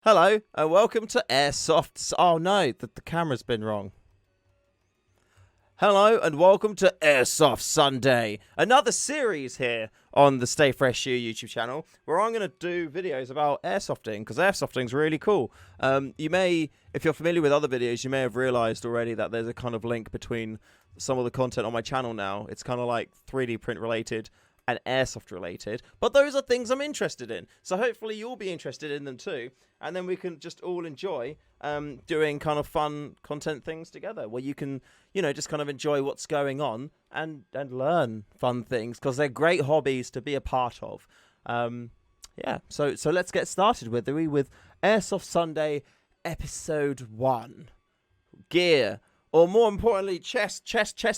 Hello and welcome to Airsoft. Oh no, the camera's been wrong. Hello and welcome to Airsoft Sunday, another series here on the StayFreshShoe YouTube channel where I'm going to do videos about airsofting because airsofting's really cool. You may, if you're familiar with other videos, you may have realized already that there's a kind of link between some of the content on my channel now. It's kind of like 3D print related and airsoft related, but those are things I'm interested in, so hopefully you'll be interested in them too, and then we can just all enjoy doing kind of fun content things together where you can, you know, just kind of enjoy what's going on and learn fun things because they're great hobbies to be a part of. Yeah, so let's get started with Airsoft Sunday episode 1. Gear, or more importantly, chest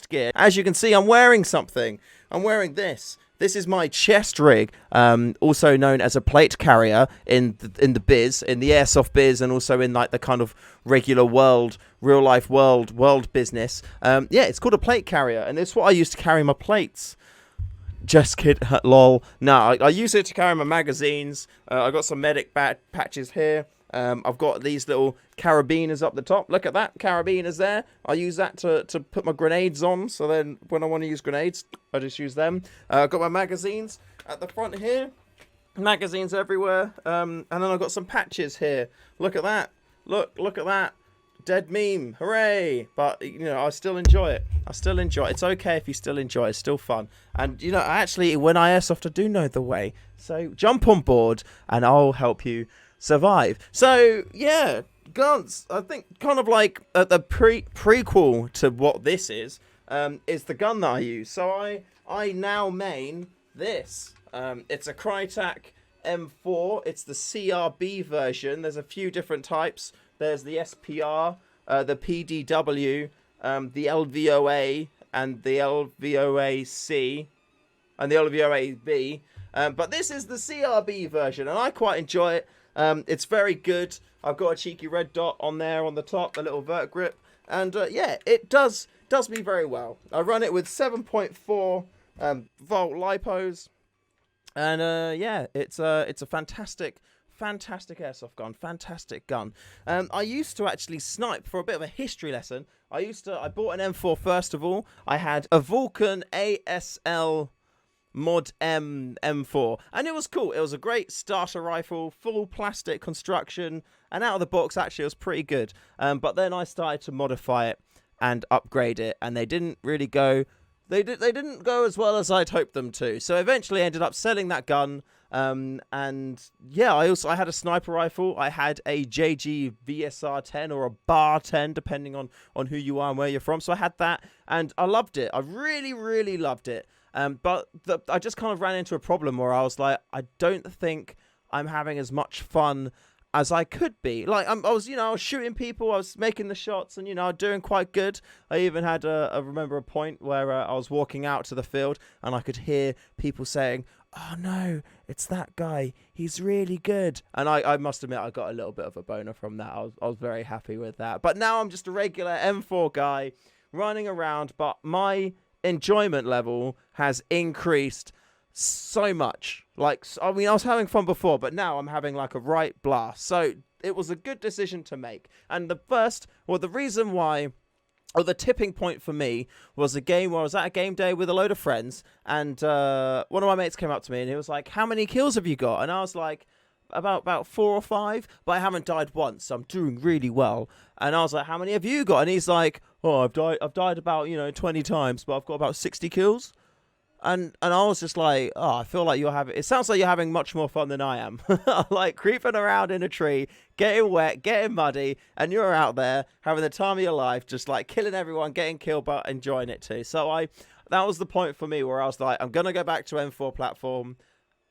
gear. As you can see, I'm wearing something. I'm wearing this. This is my chest rig, also known as a plate carrier in the biz, in the airsoft biz, and also in like the kind of regular world, real life world business. Yeah, it's called a plate carrier, and it's what I use to carry my plates. Just kid, lol. No, I use it to carry my magazines. I got some medic patches here. I've got these little carabiners up the top. Look at that, carabiners there. I use that to put my grenades on. So then when I want to use grenades, I just use them. I've got my magazines at the front here. Magazines everywhere. And then I've got some patches here. Look at that. Look at that. Dead meme. Hooray. But, you know, I still enjoy it. It's okay if you still enjoy it. It's still fun. And, you know, actually, when I airsoft, I do know the way. So jump on board and I'll help you survive. So yeah, guns. I think kind of like the prequel to what this is the gun that I use. So I now main this. It's a Crytek M4. It's the CRB version. There's a few different types. There's the SPR, the PDW, the LVOA, and the LVOAC, and the LVOAB. But this is the CRB version, and I quite enjoy it. It's very good. I've got a cheeky red dot on there on the top, a little vert grip, and yeah, it does me very well. I run it with 7.4 volt lipos, and yeah, it's a fantastic airsoft gun, fantastic gun. I used to actually snipe. For a bit of a history lesson, I bought an M4 first of all. I had a Vulcan ASL Mod M4, and it was cool. It was a great starter rifle, full plastic construction, and out of the box actually it was pretty good. But then I started to modify it and upgrade it, and they didn't really go. They didn't go as well as I'd hoped them to. So eventually I ended up selling that gun. And yeah, I had a sniper rifle. I had a JG VSR 10 or a bar 10, depending on who you are and where you're from. So I had that, and I loved it. I really loved it. But I just kind of ran into a problem where I was like, I don't think I'm having as much fun as I could be. Like I was shooting people, I was making the shots, and doing quite good. I even had I remember a point where I was walking out to the field, and I could hear people saying, "Oh no, it's that guy. He's really good." And I must admit, I got a little bit of a boner from that. I was very happy with that. But now I'm just a regular M4 guy running around, but my enjoyment level has increased so much. Like, I mean, I was having fun before, but now I'm having like a right blast. So it was a good decision to make. And the reason why, or the tipping point for me, was a game where I was at a game day with a load of friends, and one of my mates came up to me and he was like, "How many kills have you got?" And I was like, about 4 or 5, but I haven't died once, so I'm doing really well. And I was like, "How many have you got?" And he's like, "Oh, I've died about 20 times, but I've got about 60 kills." And I was just like, "Oh, I feel like it sounds like you're having much more fun than I am." Like creeping around in a tree, getting wet, getting muddy, and you're out there having the time of your life, just like killing everyone, getting killed, but enjoying it too. So that was the point for me where I was like, I'm going to go back to M4 platform,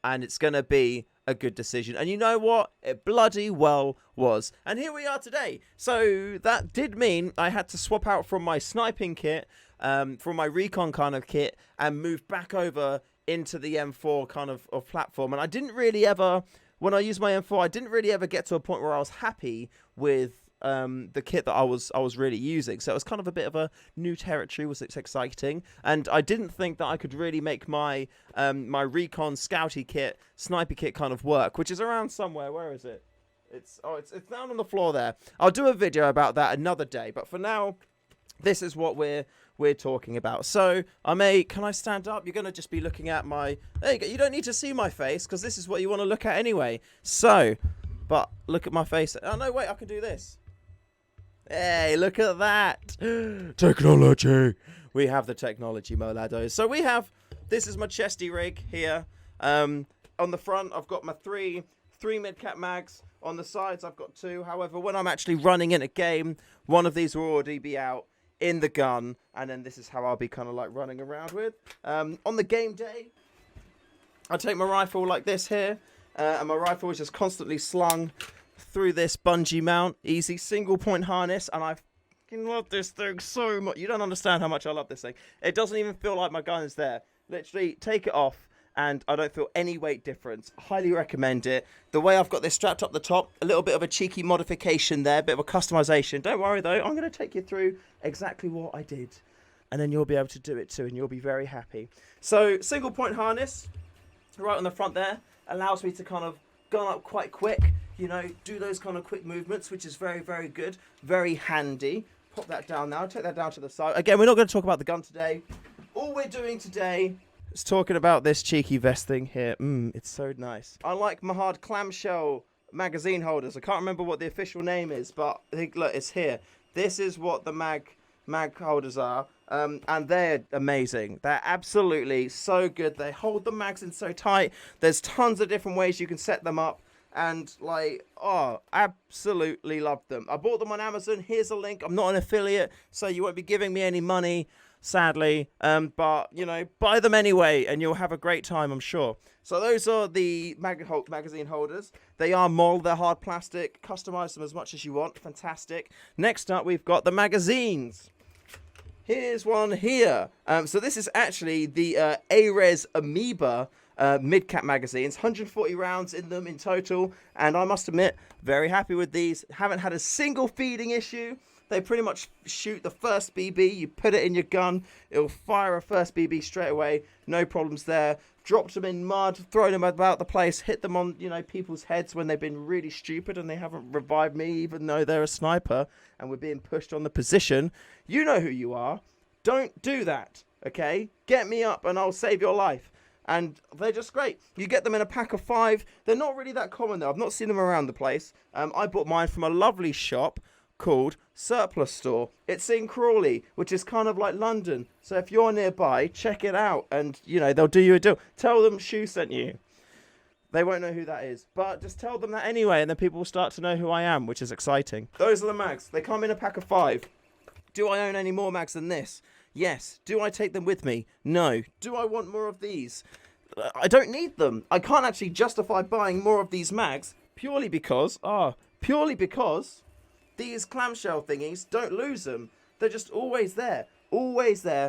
and it's going to be a good decision. And you know what? It bloody well was. And here we are today. So that did mean I had to swap out from my sniping kit, from my recon kind of kit, and move back over into the M4 kind of platform. And I didn't really ever, when I used my M4, I didn't really ever get to a point where I was happy with the kit that I was really using. So it was kind of a bit of a new territory. Was it's exciting, and I didn't think that I could really make my my recon scouty kit, sniper kit kind of work, which is around somewhere. Where is it? It's down on the floor there. I'll do a video about that another day, but for now, this is what we're talking about. So can I stand up? You're gonna just be looking at my. There you go. You don't need to see my face because this is what you want to look at anyway. So, but look at my face. Oh no, wait, I can do this. Hey, look at that. Technology. We have the technology, Molados. So this is my chesty rig here. On the front, I've got my three mid-cap mags. On the sides, I've got 2. However, when I'm actually running in a game, one of these will already be out in the gun. And then this is how I'll be kind of like running around with. On the game day, I take my rifle like this here. And my rifle is just constantly slung through this bungee mount. Easy single point harness. And I fucking love this thing so much. You don't understand how much I love this thing. It doesn't even feel like my gun is there. Literally, take it off. And I don't feel any weight difference. Highly recommend it. The way I've got this strapped up the top, a little bit of a cheeky modification there, a bit of a customization. Don't worry though, I'm going to take you through exactly what I did. And then you'll be able to do it too, and you'll be very happy. So, single point harness, right on the front there, allows me to kind of go up quite quick, you know, do those kind of quick movements, which is very, very good, very handy. Pop that down now, take that down to the side. Again, we're not going to talk about the gun today. All we're doing today is talking about this cheeky vest thing here. It's so nice. I like my hard clamshell magazine holders. I can't remember what the official name is, but I think, look, it's here. This is what the mag holders are, and they're amazing. They're absolutely so good. They hold the mags in so tight. There's tons of different ways you can set them up, and like, oh, absolutely love them. I bought them on Amazon. Here's a link. I'm not an affiliate, so you won't be giving me any money, sadly, but you know, buy them anyway and you'll have a great time, I'm sure. So those are the magazine holders. They are mold, they're hard plastic. Customize them as much as you want. Fantastic. Next up, we've got the magazines. Here's one here. So this is actually the Ares Amoeba mid-cap magazines. 140 rounds in them in total, and I must admit, very happy with these. Haven't had a single feeding issue. They pretty much shoot the first BB. You put it in your gun, it'll fire a first BB straight away. No problems there. Dropped them in mud, thrown them about the place, hit them on, you know, people's heads when they've been really stupid and they haven't revived me, even though they're a sniper and we're being pushed on the position. You know who you are. Don't do that, okay? Get me up and I'll save your life. And they're just great. You get them in a pack of 5. They're not really that common though. I've not seen them around the place. I bought mine from a lovely shop called Surplus Store. It's in Crawley, which is kind of like London. So if you're nearby, check it out and, you know, they'll do you a deal. Tell them Shoe sent you. They won't know who that is, but just tell them that anyway and then people will start to know who I am, which is exciting. Those are the mags. They come in a pack of 5. Do I own any more mags than this? Yes. Do I take them with me? No. Do I want more of these? I don't need them. I can't actually justify buying more of these mags purely because these clamshell thingies, don't lose them. They're just always there,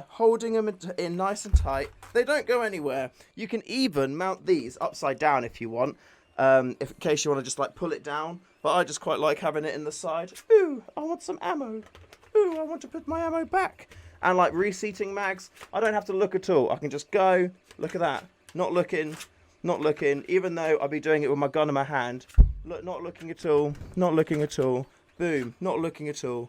holding them in nice and tight. They don't go anywhere. You can even mount these upside down if you want, in case you want to just like pull it down. But I just quite like having it in the side. Ooh, I want some ammo. Ooh, I want to put my ammo back. And like reseating mags, I don't have to look at all. I can just go, look at that. Not looking, even though I'll be doing it with my gun in my hand. Look, not looking at all. Boom, not looking at all.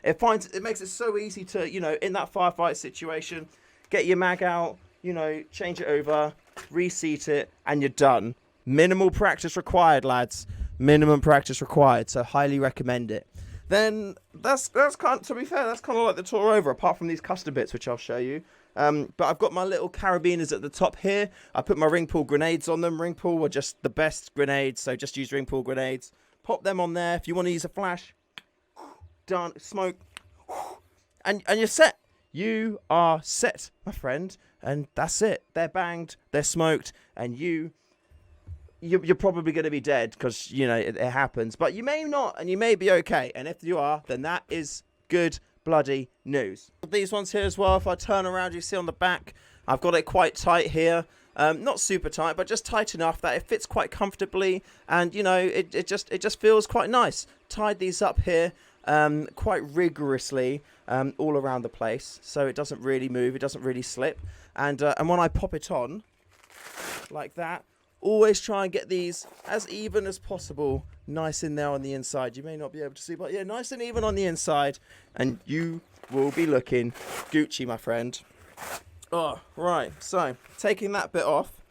It makes it so easy to, you know, in that firefight situation, get your mag out, you know, change it over, reseat it, and you're done. Minimal practice required, lads. Minimum practice required, so highly recommend it. Then that's kind of, to be fair, that's kind of like the tour over, apart from these custom bits, which I'll show you. But I've got my little carabiners at the top here. I put my ring pull grenades on them. Ring pull are just the best grenades, so just use ring pull grenades. Pop them on there. If you want to use a flash, done, smoke, and you're set. You are set, my friend, and that's it. They're banged, they're smoked, and you're probably going to be dead because, you know, it happens. But you may not, and you may be okay. And if you are, then that is good bloody news. These ones here as well, if I turn around, you see on the back, I've got it quite tight here. Not super tight, but just tight enough that it fits quite comfortably. And, you know, it just feels quite nice. Tied these up here quite rigorously all around the place. So it doesn't really move, it doesn't really slip. And when I pop it on, like that, Always try and get these as even as possible, nice in there on the inside. You may not be able to see, but yeah, nice and even on the inside, and you will be looking Gucci, my friend. Oh, right, so taking that bit off,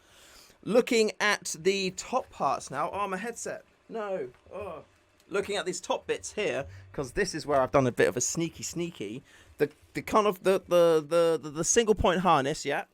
looking at the top parts now. Oh, my headset. No. Oh. Looking at these top bits here, because this is where I've done a bit of a sneaky. The kind of the single point harness, yeah,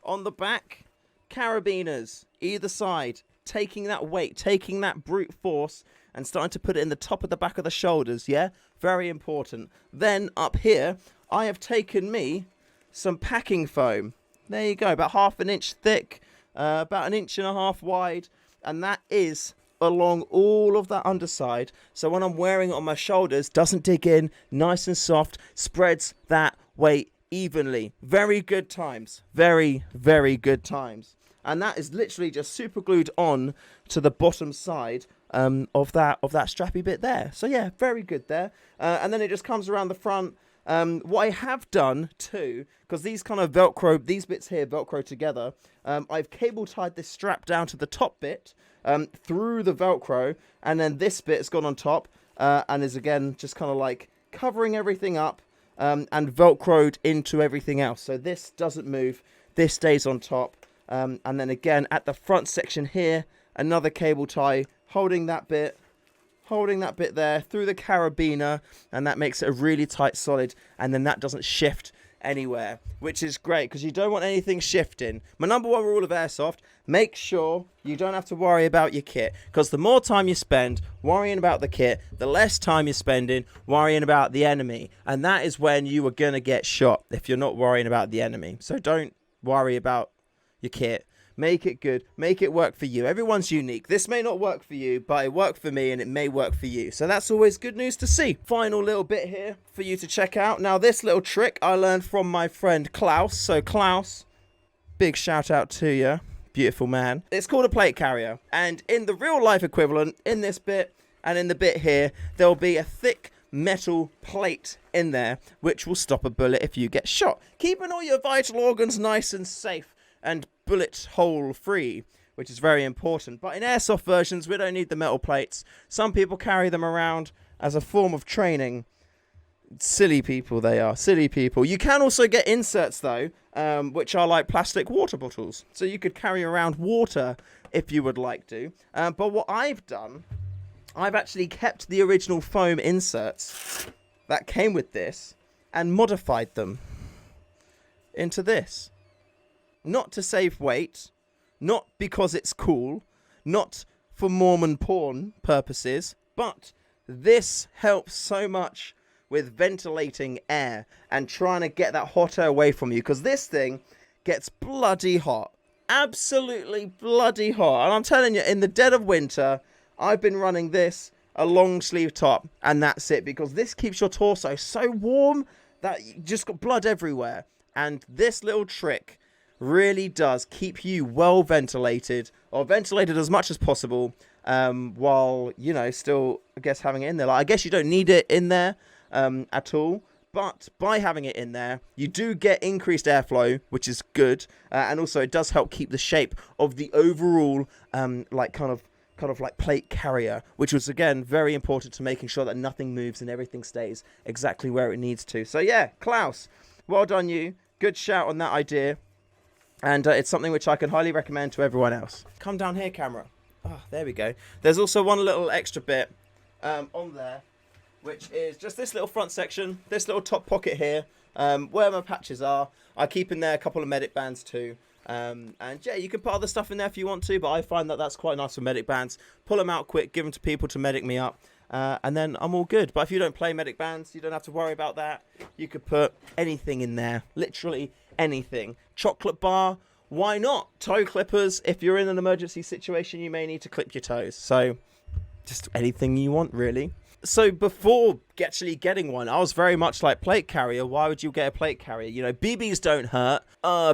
on the back, carabiners either side, taking that weight, taking that brute force, and starting to put it in the top of the back of the shoulders, yeah, very important. Then up here, I have taken me some packing foam. There you go, about 1/2 inch thick, about 1.5 inches wide, and that is along all of that underside, so when I'm wearing it on my shoulders, doesn't dig in, nice and soft, spreads that weight evenly. Very good times, very good times. And that is literally just super glued on to the bottom side of that strappy bit there. So yeah, very good there. And then it just comes around the front. What I have done too, because these kind of Velcro, these bits here Velcro together, I've cable tied this strap down to the top bit through the Velcro, and then this bit has gone on top and is again just kind of like covering everything up and Velcroed into everything else. So this doesn't move, this stays on top. And then again at the front section here, another cable tie holding that bit there through the carabiner, and that makes it a really tight solid, and then that doesn't shift anywhere, which is great because you don't want anything shifting. My number one rule of Airsoft: make sure you don't have to worry about your kit, because the more time you spend worrying about the kit, the less time you're spending worrying about the enemy, and that is when you are gonna get shot if you're not worrying about the enemy. So don't worry about your kit. Make it good. Make it work for you. Everyone's unique. This may not work for you, but it worked for me and it may work for you. So that's always good news to see. Final little bit here for you to check out. Now, this little trick I learned from my friend Klaus. So Klaus, big shout out to you. Beautiful man. It's called a plate carrier. And in the real life equivalent, in this bit and in the bit here, there'll be a thick metal plate in there, which will stop a bullet if you get shot. Keeping all your vital organs nice and safe and bullet hole free, which is very important. But in Airsoft versions, we don't need the metal plates. Some people carry them around as a form of training. Silly people they are, silly people. You can also get inserts though, which are like plastic water bottles. So you could carry around water if you would like to. But what I've done, I've actually kept the original foam inserts that came with this and modified them into this. Not to save weight, not because it's cool, not for Mormon porn purposes, but this helps so much with ventilating air and trying to get that hot air away from you, because this thing gets bloody hot. Absolutely bloody hot. And I'm telling you, in the dead of winter, I've been running this, a long sleeve top, and that's it, because this keeps your torso so warm that you just got blood everywhere. And this little trick really does keep you well ventilated, or ventilated as much as possible, while, you know, still, I guess, having it in there. Like, I guess you don't need it in there at all, but by having it in there, you do get increased airflow, which is good, and also it does help keep the shape of the overall, like, kind of like plate carrier, which was, again, very important to making sure that nothing moves and everything stays exactly where it needs to. So, yeah, Klaus, well done you. Good shout on that idea. And it's something which I can highly recommend to everyone else. Come down here, camera. Oh, there we go. There's also one little extra bit on there, which is just this little front section, this little top pocket here, where my patches are. I keep in there a couple of medic bands too. And yeah, you can put other stuff in there if you want to, but I find that that's quite nice for medic bands. Pull them out quick, give them to people to medic me up, and then I'm all good. But if you don't play medic bands, you don't have to worry about that. You could put anything in there, literally anything. Chocolate bar, why not? Toe clippers, if you're in an emergency situation, you may need to clip your toes. So just anything you want, really. So before actually getting one, I was very much like, plate carrier, why would you get a plate carrier? You know, BBs don't hurt.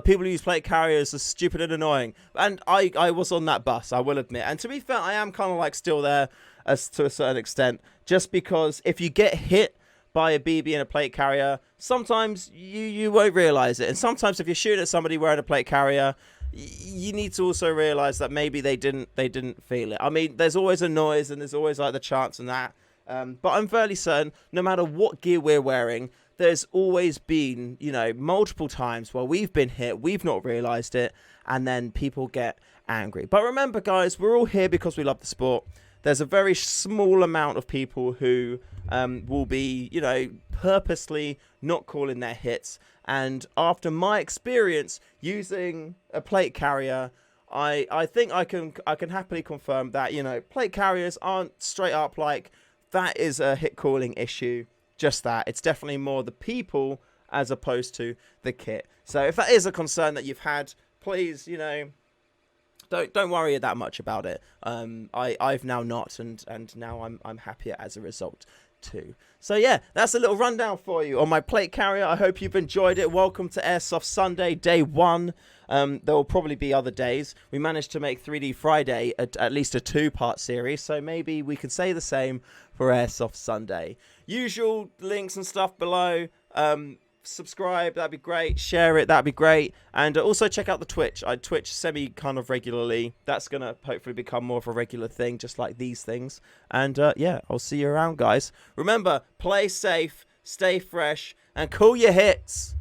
People who use plate carriers are stupid and annoying. And I was on that bus, I will admit. And to be fair, I am kind of like still there as to a certain extent, just because if you get hit by a BB and a plate carrier, sometimes you won't realize it. And sometimes if you're shooting at somebody wearing a plate carrier, you need to also realize that maybe they didn't feel it. I mean, there's always a noise and there's always like the chance and that. But I'm fairly certain, no matter what gear we're wearing, there's always been, you know, multiple times where we've been hit, we've not realized it, and then people get angry. But remember, guys, we're all here because we love the sport. There's a very small amount of people who will be, you know, purposely not calling their hits. And after my experience using a plate carrier, I think I can happily confirm that, you know, plate carriers aren't straight up like that is a hit calling issue. Just that. It's definitely more the people as opposed to the kit. So if that is a concern that you've had, please, you know, don't worry that much about it. I've now not, and now I'm happier as a result too. So yeah, that's a little rundown for you on my plate carrier. I hope you've enjoyed it. Welcome to Airsoft Sunday, day 1. There will probably be other days. We managed to make 3D Friday at least a 2-part series, so maybe we could say the same for Airsoft Sunday. Usual links and stuff below. Subscribe, that'd be great. Share it, that'd be great. And also check out the Twitch. I Twitch semi kind of regularly. That's gonna hopefully become more of a regular thing, just like these things. And yeah, I'll see you around, guys. Remember, play safe, stay fresh, and call your hits.